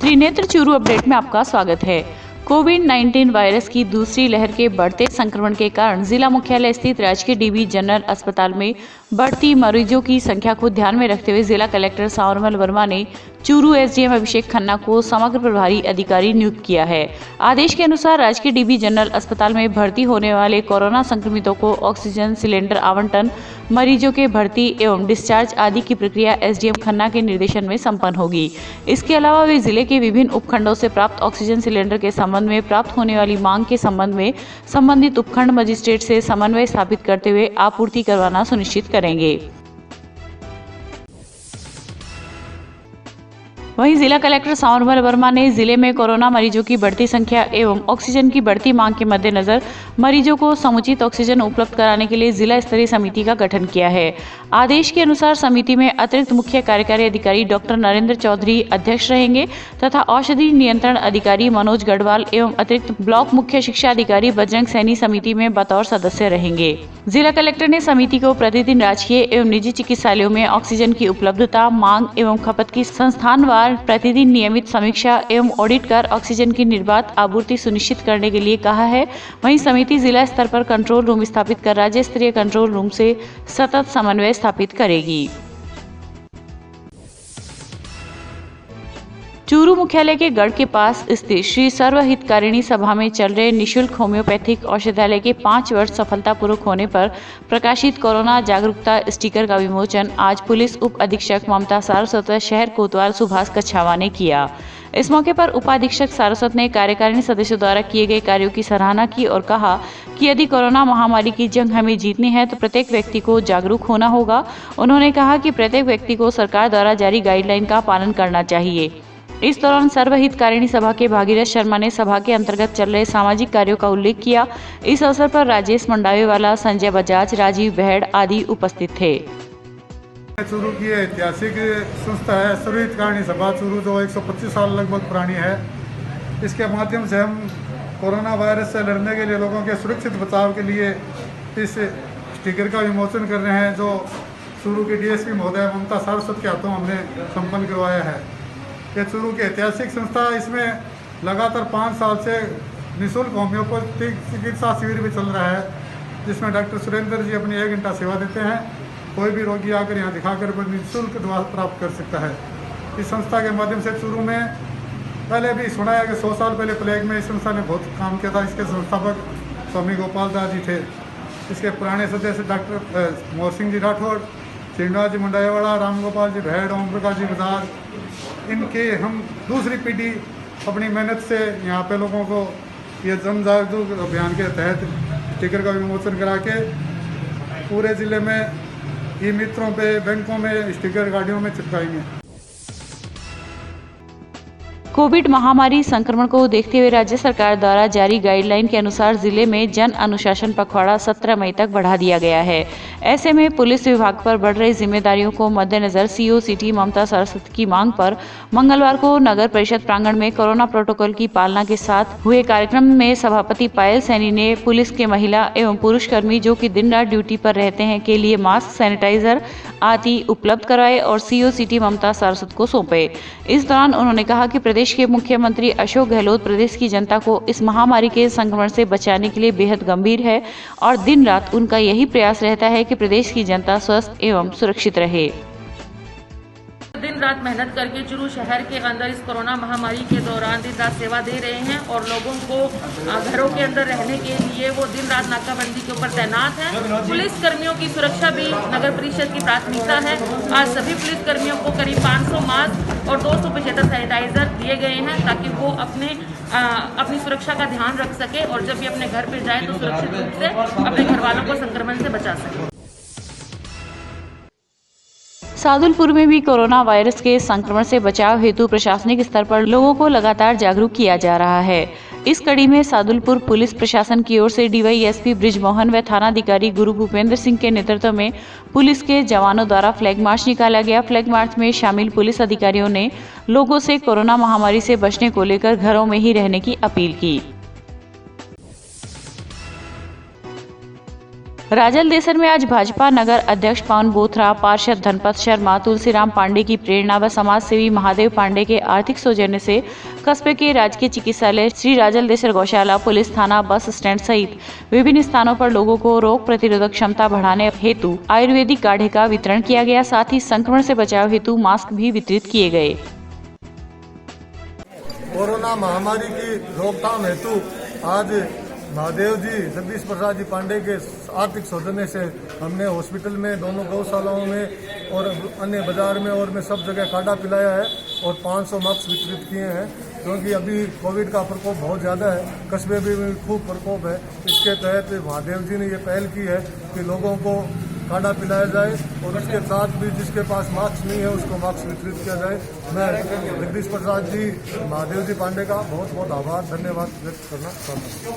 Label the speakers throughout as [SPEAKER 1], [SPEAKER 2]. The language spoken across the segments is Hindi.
[SPEAKER 1] त्रिनेत्र चूरू अपडेट में आपका स्वागत है। कोविड-19 वायरस की दूसरी लहर के बढ़ते संक्रमण के कारण जिला मुख्यालय स्थित राजकीय डीबी जनरल अस्पताल में बढ़ती मरीजों की संख्या को ध्यान में रखते हुए जिला कलेक्टर सांवरमल वर्मा ने चूरू एसडीएम अभिषेक खन्ना को समग्र प्रभारी अधिकारी नियुक्त किया है। आदेश के अनुसार राजकीय डीबी जनरल अस्पताल में भर्ती होने वाले कोरोना संक्रमितों को ऑक्सीजन सिलेंडर आवंटन, मरीजों के भर्ती एवं डिस्चार्ज आदि की प्रक्रिया एसडीएम खन्ना के निर्देशन में संपन्न होगी। इसके अलावा वे जिले के विभिन्न उपखंडों से प्राप्त ऑक्सीजन सिलेंडर के संबंध में प्राप्त होने वाली मांग के संबंध में संबंधित उपखंड मजिस्ट्रेट से समन्वय स्थापित करते हुए आपूर्ति करवाना सुनिश्चित करेंगे। वहीं जिला कलेक्टर सांवरमल वर्मा ने जिले में कोरोना मरीजों की बढ़ती संख्या एवं ऑक्सीजन की बढ़ती मांग के मद्देनजर मरीजों को समुचित ऑक्सीजन उपलब्ध कराने के लिए जिला स्तरीय समिति का गठन किया है। आदेश के अनुसार समिति में अतिरिक्त मुख्य कार्यकारी अधिकारी डॉक्टर नरेंद्र चौधरी अध्यक्ष रहेंगे तथा औषधि नियंत्रण अधिकारी मनोज गढ़वाल एवं अतिरिक्त ब्लॉक मुख्य शिक्षा अधिकारी बजरंग सैनी समिति में बतौर सदस्य रहेंगे। जिला कलेक्टर ने समिति को प्रतिदिन राजकीय एवं निजी चिकित्सालयों में ऑक्सीजन की उपलब्धता, मांग एवं खपत की संस्थानवार प्रतिदिन नियमित समीक्षा एवं ऑडिट कर ऑक्सीजन की निर्बाध आपूर्ति सुनिश्चित करने के लिए कहा है। वहीं समिति जिला स्तर पर कंट्रोल रूम स्थापित कर राज्य स्तरीय कंट्रोल रूम से सतत समन्वय स्थापित करेगी। चूरू मुख्यालय के गढ़ के पास स्थित श्री सर्व हितकारिणी सभा में चल रहे निशुल्क होम्योपैथिक औषधालय के 5 वर्ष सफलतापूर्वक होने पर प्रकाशित कोरोना जागरूकता स्टिकर का विमोचन आज पुलिस उप अधीक्षक ममता सारस्वत शहर कोतवाल सुभाष कच्छावा ने किया। इस मौके पर उपाधीक्षक सारस्वत ने कार्यकारिणी सदस्यों द्वारा किए गए कार्यों की सराहना की और कहा कि यदि कोरोना महामारी की जंग हमें जीतनी है तो प्रत्येक व्यक्ति को जागरूक होना होगा। उन्होंने कहा कि प्रत्येक व्यक्ति को सरकार द्वारा जारी गाइडलाइन का पालन करना चाहिए। इस दौरान सर्वहितकारिणी सभा के भागीरथ शर्मा ने सभा के अंतर्गत चल रहे सामाजिक कार्यों का उल्लेख किया। इस अवसर पर राजेश मंडावेवाला, संजय बजाज, राजीव बहेड़ आदि उपस्थित थे।
[SPEAKER 2] चूरू की ऐतिहासिक संस्था है सर्वहितकारिणी सभा चूरू, जो 125 साल लगभग पुरानी है। इसके माध्यम से हम कोरोना वायरस से लड़ने के लिए लोगों के सुरक्षित बचाव के लिए इस स्टिकर का विमोचन कर रहे हैं, जो चूरू के डीएसपी महोदय ममता सारस्वत के हाथों हमने संपन्न करवाया है। ये चूरू की ऐतिहासिक संस्था, इसमें लगातार 5 साल से निःशुल्क होम्योपैथिक चिकित्सा शिविर भी चल रहा है, जिसमें डॉक्टर सुरेंद्र जी अपनी 1 घंटा सेवा देते हैं। कोई भी रोगी आकर यहाँ दिखाकर निःशुल्क दवा प्राप्त कर सकता है। इस संस्था के माध्यम से चूरू में पहले भी सुना है कि 100 साल पहले प्लेग में इस संस्था ने बहुत काम किया था। इसके संस्थापक स्वामी गोपाल दास जी थे। इसके पुराने सदस्य डॉक्टर मोहन सिंह जी राठौड़, श्रीनिवास जी मंडावेवाला, राम गोपाल जी भेड़, ओम प्रकाश जी बजाज, इनके हम दूसरी पीढ़ी अपनी मेहनत से यहाँ पे लोगों को ये जन जागरूक अभियान के तहत स्टिकर का विमोचन करा के पूरे ज़िले में ई मित्रों पे, बैंकों में स्टिकर गाड़ियों में चिपकाएंगे।
[SPEAKER 1] कोविड महामारी संक्रमण को देखते हुए राज्य सरकार द्वारा जारी गाइडलाइन के अनुसार जिले में जन अनुशासन पखवाड़ा 17 मई तक बढ़ा दिया गया है। ऐसे में पुलिस विभाग पर बढ़ रही जिम्मेदारियों को मद्देनजर सीओ सिटी ममता सारस्वत की मांग पर मंगलवार को नगर परिषद प्रांगण में कोरोना प्रोटोकॉल की पालना के साथ हुए कार्यक्रम में सभापति पायल सैनी ने पुलिस के महिला एवं पुरुष कर्मी जो कि दिन रात ड्यूटी पर रहते हैं के लिए मास्क, सैनिटाइजर आदि उपलब्ध कराए और सीओ सिटी ममता सारस्वत को सौंपे। इस दौरान उन्होंने कहा कि प्रदेश के मुख्यमंत्री अशोक गहलोत प्रदेश की जनता को इस महामारी के संक्रमण से बचाने के लिए बेहद गंभीर है और दिन रात उनका यही प्रयास रहता है कि प्रदेश की जनता स्वस्थ एवं सुरक्षित रहे।
[SPEAKER 3] दिन रात मेहनत करके चूरू शहर के अंदर इस कोरोना महामारी के दौरान दिन रात सेवा दे रहे हैं और लोगों को घरों के अंदर रहने के लिए वो दिन रात नाकाबंदी के ऊपर तैनात हैं। पुलिस कर्मियों की सुरक्षा भी नगर परिषद की प्राथमिकता है। आज सभी पुलिस कर्मियों को करीब 500 मास्क और 275 सैनिटाइजर दिए गए हैं ताकि वो अपनी सुरक्षा का ध्यान रख सके और जब भी अपने घर पर जाए तो सुरक्षित रूप से अपने घर वालों को संक्रमण से बचा सके।
[SPEAKER 1] सादुलपुर में भी कोरोना वायरस के संक्रमण से बचाव हेतु प्रशासनिक स्तर पर लोगों को लगातार जागरूक किया जा रहा है। इस कड़ी में सादुलपुर पुलिस प्रशासन की ओर से डीवाईएसपी बृजमोहन व थानाधिकारी गुरु भूपेंद्र सिंह के नेतृत्व में पुलिस के जवानों द्वारा फ्लैग मार्च निकाला गया। फ्लैग मार्च में शामिल पुलिस अधिकारियों ने लोगों से कोरोना महामारी से बचने को लेकर घरों में ही रहने की अपील की। राजलदेसर में आज भाजपा नगर अध्यक्ष पवन बोथरा, पार्षद धनपत शर्मा, तुलसीराम पांडे की प्रेरणा व समाज सेवी महादेव पांडे के आर्थिक सौजन्य से कस्बे के राजकीय चिकित्सालय श्री राजलदेसर गौशाला, पुलिस थाना, बस स्टैंड सहित विभिन्न स्थानों पर लोगों को रोग प्रतिरोधक क्षमता बढ़ाने हेतु आयुर्वेदिक काढ़े का वितरण किया गया। साथ ही संक्रमण से बचाव हेतु मास्क भी वितरित किए गए।
[SPEAKER 4] कोरोना महामारी की रोकथाम हेतु आज महादेव जी, जगदीश प्रसाद जी पांडे के आर्थिक सौजन्य से हमने हॉस्पिटल में, दोनों गौशालाओं में और अन्य बाजार में और में सब जगह काढ़ा पिलाया है और 500 मास्क वितरित किए हैं, क्योंकि अभी कोविड का प्रकोप बहुत ज़्यादा है, कस्बे में खूब प्रकोप है। इसके तहत महादेव जी ने ये पहल की है कि लोगों को काढ़ा पिलाया जाए और उसके साथ भी जिसके पास मास्क नहीं है उसको मास्क वितरित किया जाए। मैं जगदीश प्रसाद जी, महादेव जी पांडे का बहुत बहुत आभार, धन्यवाद व्यक्त करना चाहता हूँ।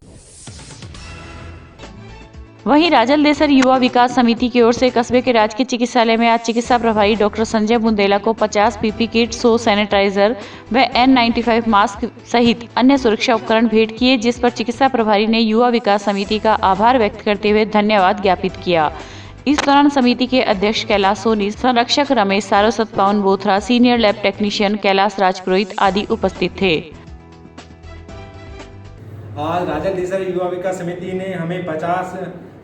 [SPEAKER 1] वहीं राजलदेसर युवा विकास समिति की ओर से कस्बे के राजकीय चिकित्सालय में आज चिकित्सा प्रभारी डॉक्टर संजय बुंदेला को 50 पीपी किट, 100 सैनिटाइजर व N95 मास्क सहित अन्य सुरक्षा उपकरण भेंट किए, जिस पर चिकित्सा प्रभारी ने युवा विकास समिति का आभार व्यक्त करते हुए धन्यवाद ज्ञापित किया। इस दौरान समिति के अध्यक्ष कैलाश सोनी, संरक्षक Ramesh Saraswat, Pawan Bothra, senior lab technician Kailash Rajpurohit आदि उपस्थित थे।
[SPEAKER 5] आज राजलदेसर युवा विकास समिति ने हमें 50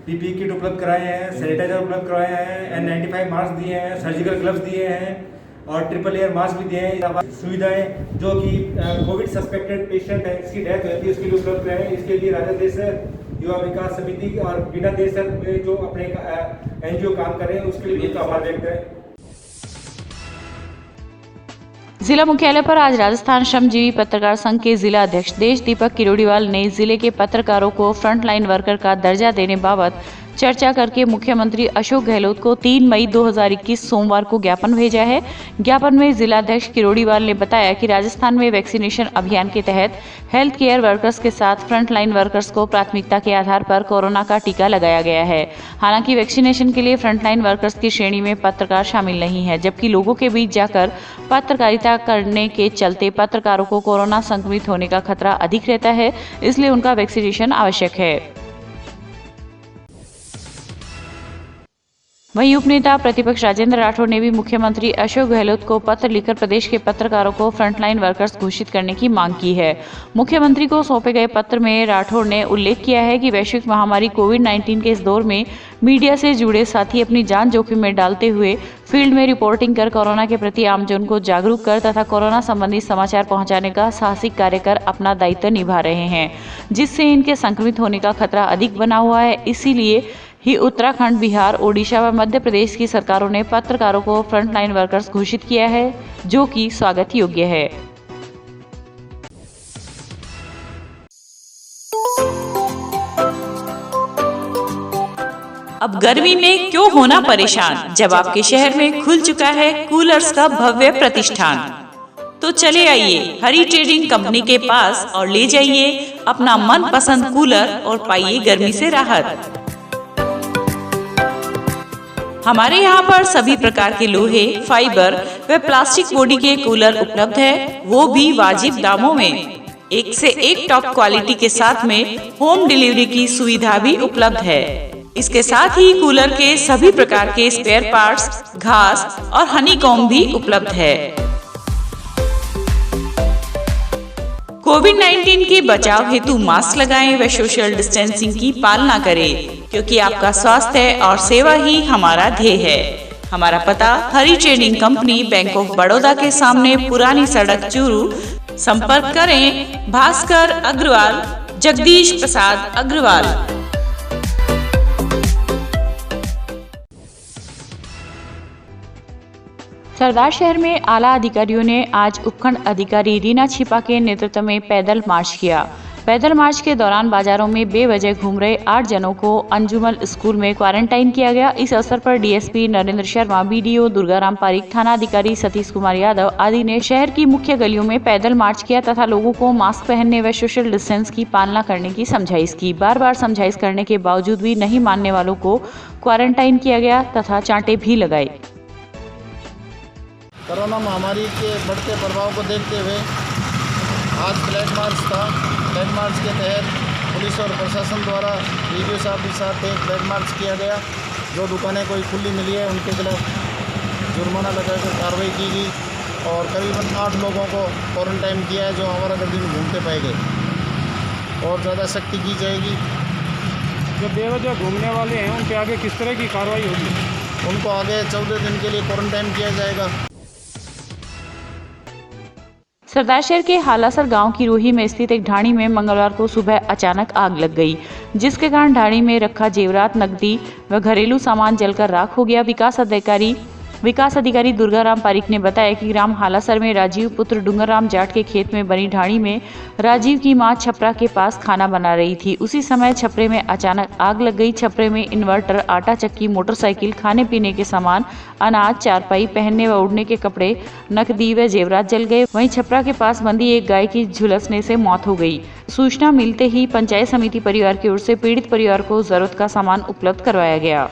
[SPEAKER 5] पीपी किट उपलब्ध कराए हैं, सैनिटाइजर उपलब्ध कराए हैं, N95 मास्क दिए हैं, सर्जिकल ग्लव्स दिए हैं और ट्रिपल लेयर मास्क भी दिए हैं। सुविधाएं जो कि कोविड सस्पेक्टेड पेशेंट है, इसकी डेथ होती है, उसके लिए उपलब्ध कराए हैं। इसके लिए राजलदेसर युवा विकास समिति और बिना देसर में जो अपने NGO काम कर रहे हैं उसके लिए भी आभार व्यक्त करें।
[SPEAKER 1] जिला मुख्यालय पर आज राजस्थान श्रमजीवी पत्रकार संघ के जिला अध्यक्ष देश दीपक किरोड़ीवाल ने जिले के पत्रकारों को फ्रंटलाइन वर्कर का दर्जा देने बाबत चर्चा करके मुख्यमंत्री अशोक गहलोत को 3 मई 2021 सोमवार को ज्ञापन भेजा है। ज्ञापन में जिलाध्यक्ष किरोड़ीवाल ने बताया कि राजस्थान में वैक्सीनेशन अभियान के तहत हेल्थ केयर वर्कर्स के साथ फ्रंटलाइन वर्कर्स को प्राथमिकता के आधार पर कोरोना का टीका लगाया गया है। हालांकि वैक्सीनेशन के लिए फ्रंटलाइन वर्कर्स की श्रेणी में पत्रकार शामिल नहीं है, जबकि लोगों के बीच जाकर पत्रकारिता करने के चलते पत्रकारों को कोरोना संक्रमित होने का खतरा अधिक रहता है, इसलिए उनका वैक्सीनेशन आवश्यक है। वहीं उपनेता प्रतिपक्ष राजेंद्र राठौड़ ने भी मुख्यमंत्री अशोक गहलोत को पत्र लिखकर प्रदेश के पत्रकारों को फ्रंटलाइन वर्कर्स घोषित करने की मांग की है। मुख्यमंत्री को सौंपे गए पत्र में राठौड़ ने उल्लेख किया है कि वैश्विक महामारी कोविड-19 के इस दौर में मीडिया से जुड़े साथी अपनी जान जोखिम में डालते हुए फील्ड में रिपोर्टिंग कर कोरोना के प्रति आमजन को जागरूक कर तथा कोरोना संबंधी समाचार पहुंचाने का साहसिक कार्य कर अपना दायित्व निभा रहे हैं, जिससे इनके संक्रमित होने का खतरा अधिक बना हुआ है। इसीलिए ही उत्तराखंड, बिहार, ओडिशा व मध्य प्रदेश की सरकारों ने पत्रकारों को फ्रंटलाइन वर्कर्स घोषित किया है, जो कि स्वागत योग्य है। अब गर्मी में क्यों होना परेशान, जब आपके शहर में खुल चुका है कूलर्स का भव्य प्रतिष्ठान। तो चले आइए हरी ट्रेडिंग कंपनी के पास और ले जाइए अपना मनपसंद कूलर और पाइए गर्मी से राहत। हमारे यहाँ पर सभी प्रकार के लोहे, फाइबर व प्लास्टिक बॉडी के कूलर उपलब्ध है, वो भी वाजिब दामों में। एक से एक टॉप क्वालिटी के साथ में होम डिलीवरी की सुविधा भी उपलब्ध है। इसके साथ ही कूलर के सभी प्रकार के स्पेयर पार्ट्स, घास और हनीकॉम्ब भी उपलब्ध है। कोविड-19 के बचाव हेतु मास्क लगाएं व सोशल डिस्टेंसिंग की पालना करें, क्योंकि आपका स्वास्थ्य और सेवा ही हमारा ध्येय है। हमारा पता Hari trading company, bank of Baroda के सामने, पुरानी सड़क, चूरू। संपर्क करें भास्कर अग्रवाल, जगदीश प्रसाद अग्रवाल। सरदार शहर में आला अधिकारियों ने आज उपखंड अधिकारी रीना छिपा के नेतृत्व में पैदल मार्च किया। पैदल मार्च के दौरान बाजारों में बेवजह घूम रहे 8 जनों को अंजुमन स्कूल में क्वारंटाइन किया गया। इस अवसर पर डीएसपी नरेंद्र शर्मा, बीडीओ दुर्गाराम पारिक, थाना अधिकारी सतीश कुमार यादव आदि ने शहर की मुख्य गलियों में पैदल मार्च किया तथा लोगों को मास्क पहनने व सोशल डिस्टेंस की पालना करने की समझाइश की। बार बार समझाइश करने के बावजूद भी नहीं मानने वालों को क्वारंटाइन किया गया तथा चांटे भी लगाए।
[SPEAKER 6] कोरोना महामारी के बढ़ते प्रभाव को देखते हुए आज फ्लैग मार्च था। फ्लैग मार्च के तहत पुलिस और प्रशासन द्वारा वीडियो साहब के साथ एक फ्लैग मार्च किया गया। जो दुकानें कोई खुली मिली है उनके खिलाफ जुर्माना लगाकर कार्रवाई की गई और करीबन 8 लोगों को क्वारंटाइन किया है जो हमारा दिन घूमते पाए गए और ज़्यादा सख्ती की जाएगी।
[SPEAKER 7] जो बेवजह घूमने वाले हैं उन पे आगे किस तरह की कार्रवाई होगी?
[SPEAKER 6] उनको आगे 14 दिन के लिए क्वारंटाइन किया जाएगा।
[SPEAKER 1] सरदारशहर के हालासर गांव की रोही में स्थित एक ढाणी में मंगलवार को सुबह अचानक आग लग गई, जिसके कारण ढाणी में रखा जेवरात, नकदी व घरेलू सामान जलकर राख हो गया। विकास अधिकारी दुर्गाराम पारिक ने बताया कि ग्राम हालासर में राजीव पुत्र डूंगरराम जाट के खेत में बनी ढाणी में राजीव की मां छपरा के पास खाना बना रही थी। उसी समय छपरे में अचानक आग लग गई। छपरे में इन्वर्टर, आटा चक्की, मोटरसाइकिल, खाने पीने के सामान, अनाज, चारपाई, पहनने व उड़ने के कपड़े, नकदी व जेवरात जल गए। वहीं छपरा के पास बंधी एक गाय की झुलसने से मौत हो गई। सूचना मिलते ही पंचायत समिति परिवार की ओर से पीड़ित परिवार को जरूरत का सामान उपलब्ध करवाया गया।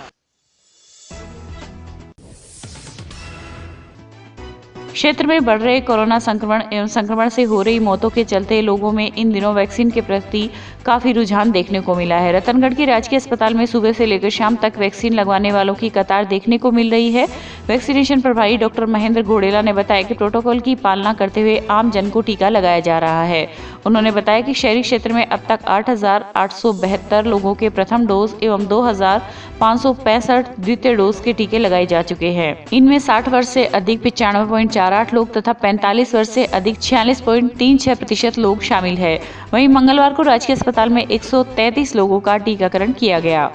[SPEAKER 1] क्षेत्र में बढ़ रहे कोरोना संक्रमण एवं संक्रमण से हो रही मौतों के चलते लोगों में इन दिनों वैक्सीन के प्रति काफी रुझान देखने को मिला है। रतनगढ़ के राजकीय अस्पताल में सुबह से लेकर शाम तक वैक्सीन लगवाने वालों की कतार देखने को मिल रही है। वैक्सीनेशन प्रभारी डॉक्टर महेंद्र घोड़ेला ने बताया कि प्रोटोकॉल की पालना करते हुए आम जन को टीका लगाया जा रहा है। उन्होंने बताया कि शहरी क्षेत्र में अब तक 8,872 लोगों के प्रथम डोज एवं 2,565 द्वितीय डोज के टीके लगाए जा चुके हैं। इनमें 60 वर्ष से अधिक 95.48 लोग तथा 45 वर्ष से अधिक 46.36% लोग शामिल है। वहीं मंगलवार को राजकीय अस्पताल में 133 लोगों का टीकाकरण किया गया।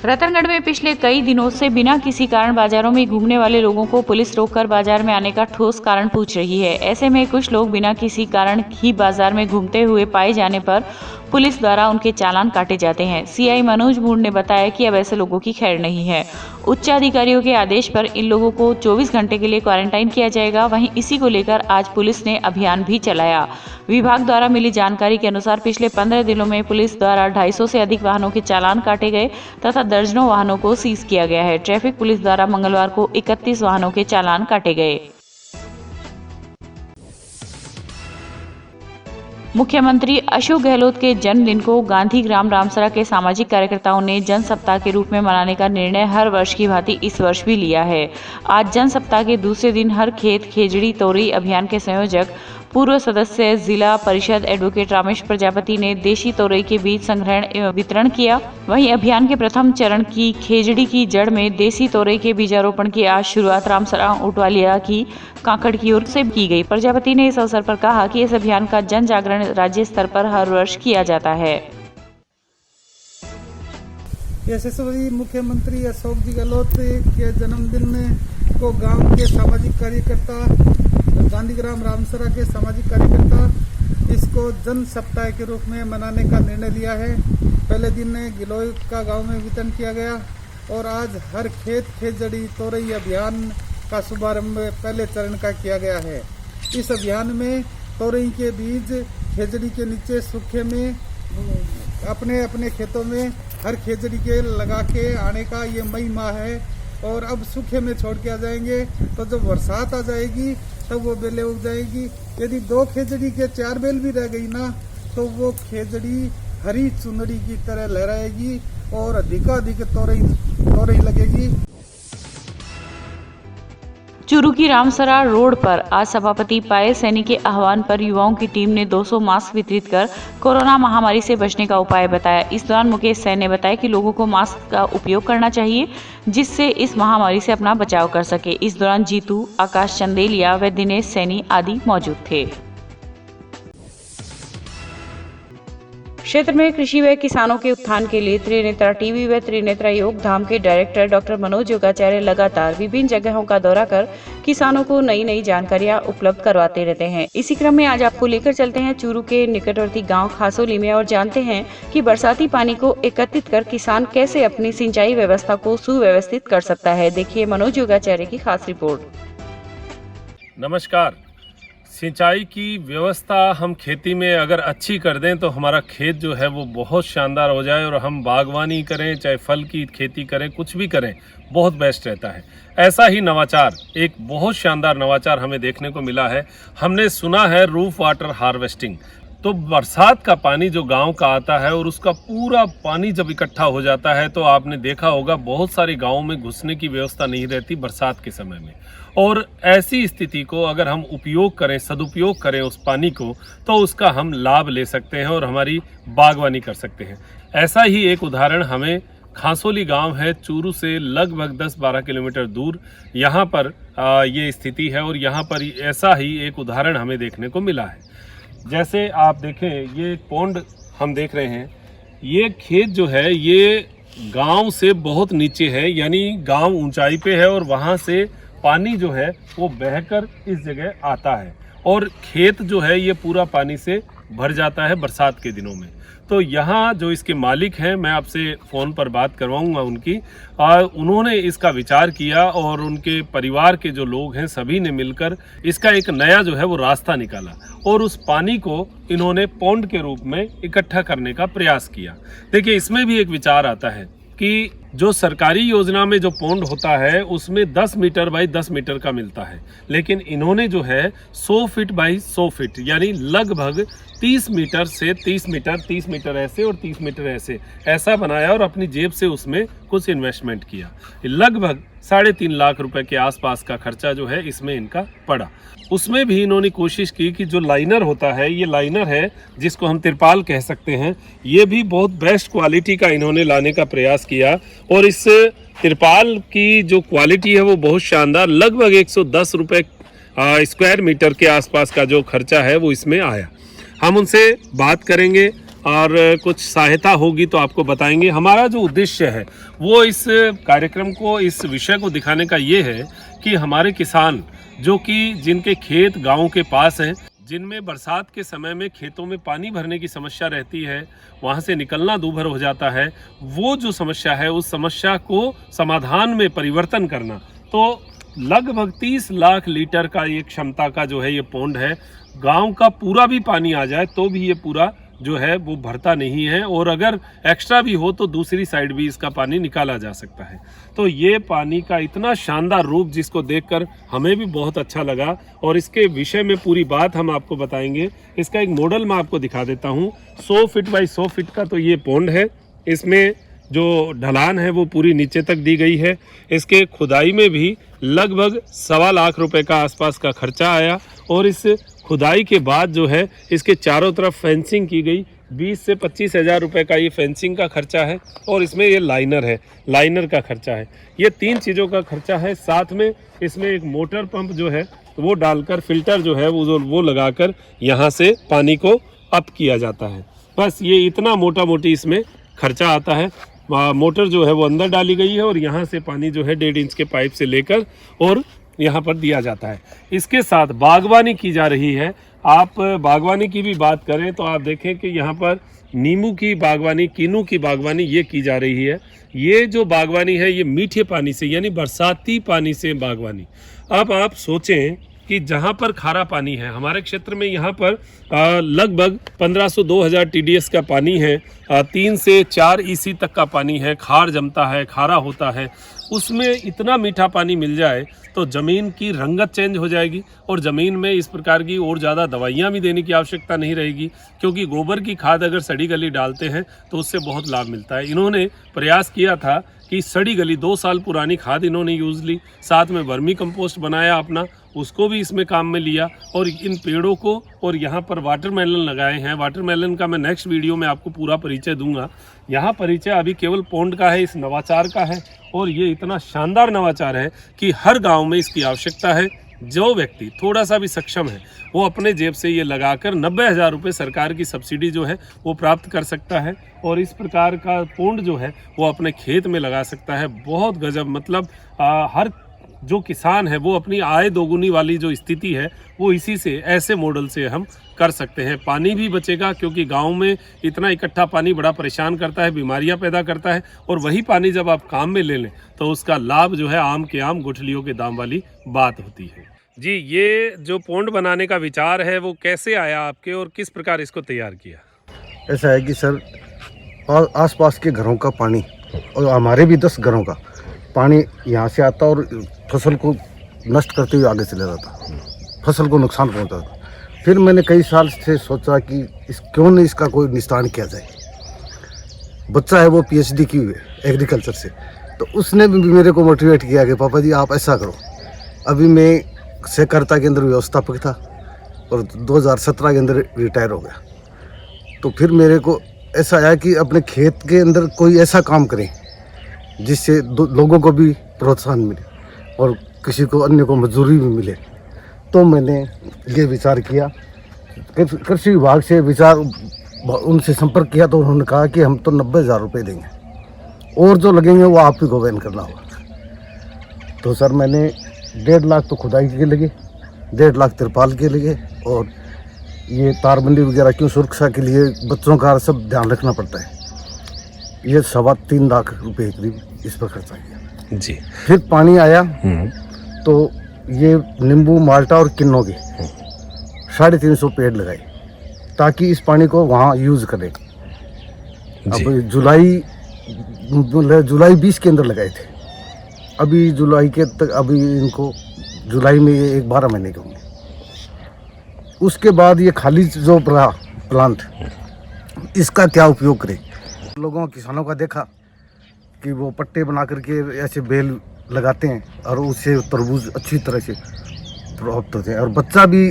[SPEAKER 1] रतनगढ़ में पिछले कई दिनों से बिना किसी कारण बाजारों में घूमने वाले लोगों को पुलिस रोककर बाजार में आने का ठोस कारण पूछ रही है। ऐसे में कुछ लोग बिना किसी कारण ही बाजार में घूमते हुए पाए जाने पर पुलिस द्वारा उनके चालान काटे जाते हैं। सीआई मनोज मूड ने बताया कि अब ऐसे लोगों की खैर नहीं है। उच्च अधिकारियों के आदेश पर इन लोगों को 24 घंटे के लिए क्वारंटाइन किया जाएगा। वहीं इसी को लेकर आज पुलिस ने अभियान भी चलाया। विभाग द्वारा मिली जानकारी के अनुसार पिछले 15 दिनों में पुलिस द्वारा 250 से अधिक वाहनों के चालान काटे गए तथा दर्जनों वाहनों को सीज किया गया है। ट्रैफिक पुलिस द्वारा मंगलवार को 31 वाहनों के चालान काटे गए। मुख्यमंत्री अशोक गहलोत के जन्मदिन को गांधी ग्राम रामसरा के सामाजिक कार्यकर्ताओं ने जन सप्ताह के रूप में मनाने का निर्णय हर वर्ष की भांति इस वर्ष भी लिया है। आज जन सप्ताह के दूसरे दिन हर खेत खेजड़ी तोरई अभियान के संयोजक पूर्व सदस्य जिला परिषद एडवोकेट रामेश प्रजापति ने देशी तोरई के बीज संग्रहण एवं वितरण किया। वहीं अभियान के प्रथम चरण की खेजड़ी की जड़ में देशी तोरई के बीजारोपण की आज शुरुआत रामसरा उटवालिया की काकड़ की ओर से की गई। प्रजापति ने इस अवसर पर कहा कि इस अभियान का जन जागरण राज्य स्तर पर हर वर्ष किया जाता है।
[SPEAKER 8] यशस्वी मुख्यमंत्री अशोक जी गहलोत के जन्मदिन को गांव के सामाजिक कार्यकर्ता, गांधीग्राम रामसरा के सामाजिक कार्यकर्ता इसको जन सप्ताह के रूप में मनाने का निर्णय लिया है। पहले दिन गिलोय का गांव में वितरण किया गया और आज हर खेत खेजड़ी तोरई अभियान का शुभारंभ पहले चरण का किया गया है। इस अभियान में तोरई के बीज खेजड़ी के नीचे सूखे में अपने अपने खेतों में हर खेजड़ी के लगा के आने का ये मई माह है और अब सूखे में छोड़ के आ जाएंगे तो जब बरसात आ जाएगी तब वो बेलें उग जाएगी। यदि 2 खेजड़ी के 4 बेल भी रह गई ना तो वो खेजड़ी हरी चुनरी की तरह लहराएगी और अधिकाधिक तोरई लगेगी।
[SPEAKER 1] चूरू की रामसरा रोड पर आज सभापति पायल सैनी के आह्वान पर युवाओं की टीम ने 200 मास्क वितरित कर कोरोना महामारी से बचने का उपाय बताया। इस दौरान मुकेश सैन ने बताया कि लोगों को मास्क का उपयोग करना चाहिए जिससे इस महामारी से अपना बचाव कर सके। इस दौरान जीतू, आकाश चंदेलिया व दिनेश सैनी आदि मौजूद थे। क्षेत्र में कृषि व किसानों के उत्थान के लिए त्रिनेत्रा टीवी व त्रिनेत्रा योग धाम के डायरेक्टर डॉक्टर मनोज योगाचार्य लगातार विभिन्न जगहों का दौरा कर किसानों को नई नई जानकारियां उपलब्ध करवाते रहते हैं। इसी क्रम में आज आपको लेकर चलते हैं चूरू के निकटवर्ती गांव खासोली में और जानते हैं कि बरसाती पानी को एकत्रित कर किसान कैसे अपनी सिंचाई व्यवस्था को सुव्यवस्थित कर सकता है। देखिए मनोज योगाचार्य की खास रिपोर्ट।
[SPEAKER 9] नमस्कार। सिंचाई की व्यवस्था हम खेती में अगर अच्छी कर दें तो हमारा खेत जो है वो बहुत शानदार हो जाए और हम बागवानी करें, चाहे फल की खेती करें, कुछ भी करें, बहुत बेस्ट रहता है। ऐसा ही नवाचार, एक बहुत शानदार नवाचार हमें देखने को मिला है। हमने सुना है रूफ वाटर हार्वेस्टिंग। तो बरसात का पानी जो गांव का आता है और उसका पूरा पानी जब इकट्ठा हो जाता है तो आपने देखा होगा बहुत सारे गांवों में घुसने की व्यवस्था नहीं रहती बरसात के समय में। और ऐसी स्थिति को अगर हम उपयोग करें, सदुपयोग करें उस पानी को, तो उसका हम लाभ ले सकते हैं और हमारी बागवानी कर सकते हैं। ऐसा ही एक उदाहरण हमें खांसोली गांव है, चूरू से लगभग 10-12 किलोमीटर दूर, यहाँ पर ये स्थिति है और यहाँ पर ऐसा ही एक उदाहरण हमें देखने को मिला है। जैसे आप देखें, ये पौंड हम देख रहे हैं, ये खेत जो है ये गांव से बहुत नीचे है, यानी गांव ऊंचाई पे है और वहाँ से पानी जो है वो बहकर इस जगह आता है और खेत जो है ये पूरा पानी से भर जाता है बरसात के दिनों में। तो यहाँ जो इसके मालिक हैं, मैं आपसे फ़ोन पर बात करवाऊँगा उनकी, उन्होंने इसका विचार किया और उनके परिवार के जो लोग हैं सभी ने मिलकर इसका एक नया जो है वो रास्ता निकाला और उस पानी को इन्होंने पौंड के रूप में इकट्ठा करने का प्रयास किया। देखिए, इसमें भी एक विचार आता है कि जो सरकारी योजना में जो पौंड होता है उसमें 10 मीटर बाई 10 मीटर का मिलता है, लेकिन इन्होंने जो है 100 फीट बाई 100 फीट यानी लगभग 30 मीटर से 30 मीटर, 30 मीटर ऐसे और 30 मीटर ऐसा बनाया और अपनी जेब से उसमें कुछ इन्वेस्टमेंट किया। लगभग 3.5 लाख रुपए के आसपास का खर्चा जो है इसमें इनका पड़ा। उसमें भी इन्होंने कोशिश की कि जो लाइनर होता है, ये लाइनर है जिसको हम तिरपाल कह सकते हैं, ये भी बहुत बेस्ट क्वालिटी का इन्होंने लाने का प्रयास किया और इस तिरपाल की जो क्वालिटी है वो बहुत शानदार, लगभग 110 रुपये स्क्वायर मीटर के आसपास का जो खर्चा है वो इसमें आया। हम उनसे बात करेंगे और कुछ सहायता होगी तो आपको बताएंगे। हमारा जो उद्देश्य है वो इस कार्यक्रम को, इस विषय को दिखाने का ये है कि हमारे किसान जो कि जिनके खेत गाँव के पास हैं, जिनमें बरसात के समय में खेतों में पानी भरने की समस्या रहती है, वहाँ से निकलना दूभर हो जाता है, वो जो समस्या है उस समस्या को समाधान में परिवर्तन करना। तो लगभग 30 लाख लीटर का ये क्षमता का जो है ये पौंड है। गांव का पूरा भी पानी आ जाए तो भी ये पूरा जो है वो भरता नहीं है और अगर एक्स्ट्रा भी हो तो दूसरी साइड भी इसका पानी निकाला जा सकता है। तो ये पानी का इतना शानदार रूप जिसको देखकर हमें भी बहुत अच्छा लगा और इसके विषय में पूरी बात हम आपको बताएंगे। इसका एक मॉडल मैं आपको दिखा देता हूँ। 100 फीट बाई 100 फीट का तो ये पौंड है। इसमें जो ढलान है वो पूरी नीचे तक दी गई है। इसके खुदाई में भी लगभग 1.25 लाख रुपए का आसपास का खर्चा आया और इस खुदाई के बाद जो है इसके चारों तरफ फेंसिंग की गई। 20 से 25 हज़ार रुपये का ये फेंसिंग का खर्चा है और इसमें ये लाइनर है, लाइनर का खर्चा है। ये 3 चीज़ों का खर्चा है। साथ में इसमें एक मोटर पंप जो है वो डालकर फिल्टर जो है वो लगाकर यहाँ से पानी को अप किया जाता है। बस ये इतना मोटा मोटी इसमें खर्चा आता है। मोटर जो है वो अंदर डाली गई है और यहाँ से पानी जो है 1.5 इंच के पाइप से लेकर और यहाँ पर दिया जाता है। इसके साथ बागवानी की जा रही है। आप बागवानी की भी बात करें तो आप देखें कि यहाँ पर नींबू की बागवानी, कीनू की बागवानी ये की जा रही है। ये जो बागवानी है ये मीठे पानी से यानी बरसाती पानी से बागवानी। अब आप सोचें कि जहाँ पर खारा पानी है, हमारे क्षेत्र में यहाँ पर लगभग 1500-2000 TDS का पानी है, 3 से 4 EC तक का पानी है, खार जमता है, खारा होता है। उसमें इतना मीठा पानी मिल जाए तो ज़मीन की रंगत चेंज हो जाएगी और ज़मीन में इस प्रकार की और ज़्यादा दवाइयाँ भी देने की आवश्यकता नहीं रहेगी, क्योंकि गोबर की खाद अगर सड़ी गली डालते हैं तो उससे बहुत लाभ मिलता है। इन्होंने प्रयास किया था कि सड़ी गली 2 साल पुरानी खाद इन्होंने यूज़ ली, साथ में वर्मी कंपोस्ट बनाया अपना, उसको भी इसमें काम में लिया और इन पेड़ों को, और यहाँ पर वाटरमेलन लगाए हैं। वाटरमेलन का मैं नेक्स्ट वीडियो में आपको पूरा परिचय दूंगा। यहाँ परिचय अभी केवल पौंड का है, इस नवाचार का है और ये इतना शानदार नवाचार है कि हर गांव में इसकी आवश्यकता है। जो व्यक्ति थोड़ा सा भी सक्षम है वो अपने जेब से ये लगाकर 90,000 रुपये सरकार की सब्सिडी जो है वो प्राप्त कर सकता है और इस प्रकार का पौंड जो है वो अपने खेत में लगा सकता है। बहुत गजब, मतलब हर जो किसान है वो अपनी आय दोगुनी वाली जो स्थिति है वो इसी से, ऐसे मॉडल से हम कर सकते हैं। पानी भी बचेगा क्योंकि गांव में इतना इकट्ठा पानी बड़ा परेशान करता है, बीमारियां पैदा करता है, और वही पानी जब आप काम में ले लें तो उसका लाभ जो है आम के आम गुठलियों के दाम वाली बात होती है। जी, ये जो पौंड बनाने का विचार है वो कैसे आया आपके और किस प्रकार इसको तैयार किया?
[SPEAKER 10] ऐसा है कि सर आसपास के घरों का पानी और हमारे भी 10 घरों का पानी यहाँ से आता और फसल को नष्ट करते हुए आगे चला जाता, फसल को नुकसान पहुँचता था। फिर मैंने कई साल से सोचा कि क्यों नहीं इसका कोई निस्तारण किया जाए। बच्चा है वो PhD की हुई है एग्रीकल्चर से, तो उसने भी मेरे को मोटिवेट किया कि पापा जी आप ऐसा करो। अभी मैं सहकारिता के अंदर व्यवस्थापक था और 2017 के अंदर रिटायर हो गया। तो फिर मेरे को ऐसा आया कि अपने खेत के अंदर कोई ऐसा काम करें जिससे लोगों को भी प्रोत्साहन मिले और किसी को अन्य को मजदूरी भी मिले। तो मैंने ये विचार किया, कृषि विभाग से उनसे संपर्क किया तो उन्होंने कहा कि हम तो 90,000 रुपये देंगे और जो लगेंगे वो आप ही को वहन करना होगा। तो सर मैंने 1.5 लाख तो खुदाई के लगे, 1.5 लाख तिरपाल के लगे और ये तारबंदी वगैरह क्यों सुरक्षा के लिए बच्चों का सब ध्यान रखना पड़ता है। ये 3.25 लाख रुपये करीब इस पर खर्चा किया
[SPEAKER 9] जी।
[SPEAKER 10] फिर पानी आया तो ये नींबू माल्टा और किन्नों के 350 पेड़ लगाए ताकि इस पानी को वहाँ यूज़ करें। अब जुलाई 20 के अंदर लगाए थे, अभी जुलाई के तक अभी इनको जुलाई में ये 12 महीने के होंगे। उसके बाद ये खाली जो रहा प्लांट, इसका क्या उपयोग करें। लोगों किसानों का देखा कि वो पट्टे बना करके ऐसे बेल लगाते हैं और उससे तरबूज अच्छी तरह से प्राप्त होते हैं। और बच्चा भी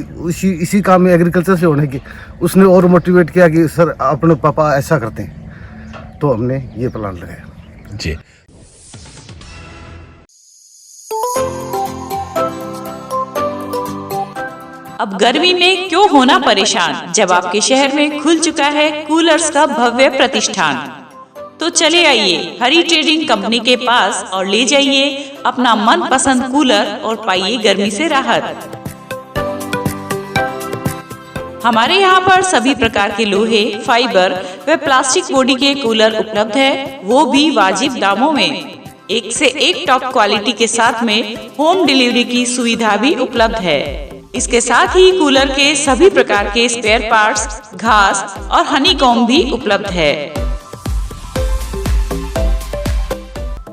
[SPEAKER 10] इसी काम में एग्रीकल्चर से होने की उसने और मोटिवेट किया कि सर अपने पापा ऐसा करते हैं, तो हमने ये प्लान लगाया
[SPEAKER 9] जी।
[SPEAKER 1] अब गर्मी में क्यों होना परेशान जब आपके शहर में खुल चुका है कूलर्स का भव्य प्रतिष्ठान। तो चले आइए हरी ट्रेडिंग कंपनी के पास और ले जाइए अपना मनपसंद कूलर और पाइए गर्मी से राहत। हमारे यहाँ पर सभी प्रकार के लोहे, फाइबर व प्लास्टिक बॉडी के कूलर उपलब्ध है, वो भी वाजिब दामों में। एक से एक टॉप क्वालिटी के साथ में होम डिलीवरी की सुविधा भी उपलब्ध है। इसके साथ ही कूलर के सभी प्रकार के स्पेयर पार्ट्स, घास और हनीकॉम्ब भी उपलब्ध है।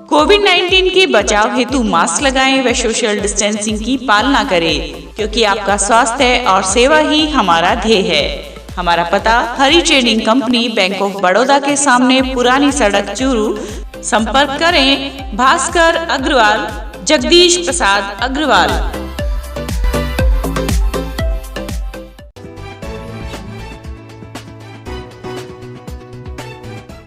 [SPEAKER 1] कोविड-19 के बचाव हेतु मास्क लगाएं व सोशल डिस्टेंसिंग की पालना करें, क्योंकि आपका स्वास्थ्य और सेवा ही हमारा ध्येय है। हमारा पता Hari trading company, bank of Baroda के सामने, पुरानी सड़क, चूरू। संपर्क करें भास्कर अग्रवाल, जगदीश प्रसाद अग्रवाल।